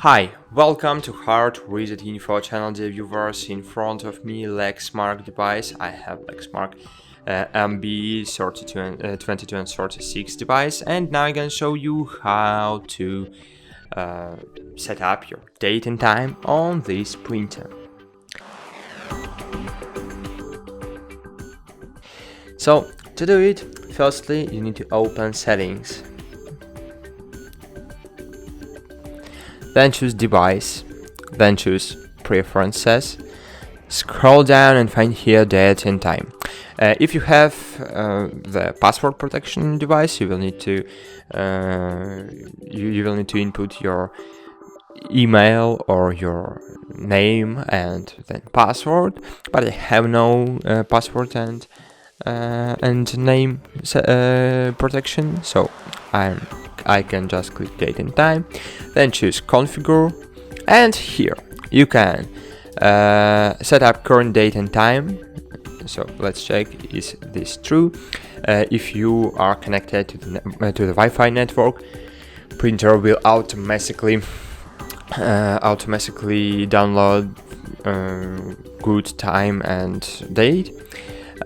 Hi, welcome to HardReset.Info channel, dear viewers. In front of me, Lexmark device. I have Lexmark MB 22 and 36 device, and now I'm gonna show you how to set up your date and time on this printer. So to do it, firstly you need to open settings. Then choose device, then choose preferences, scroll down and find here date and time. If you have the password protection device, you will need to input your email or your name and then password, but I have no password and name protection, so I can just click date and time, then choose configure, and here you can set up current date and time. So let's check, is this true? If you are connected to the Wi-Fi network, printer will automatically download good time and date.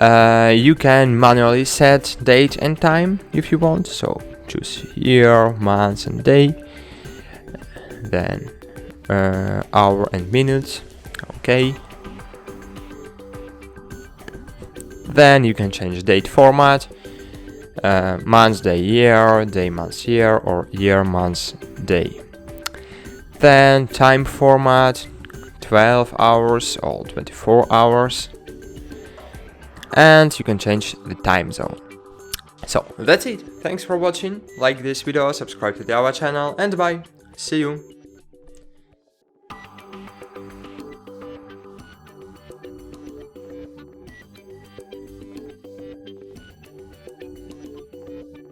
You can manually set date and time if you want, so choose year, month and day, then hour and minutes. Okay, then you can change date format, month, day, year, month, year, or year, month, day. Then time format, 12 hours or 24 hours, and you can change the time zone. So that's it. Thanks for watching. Like this video, subscribe to our channel, and bye. See you.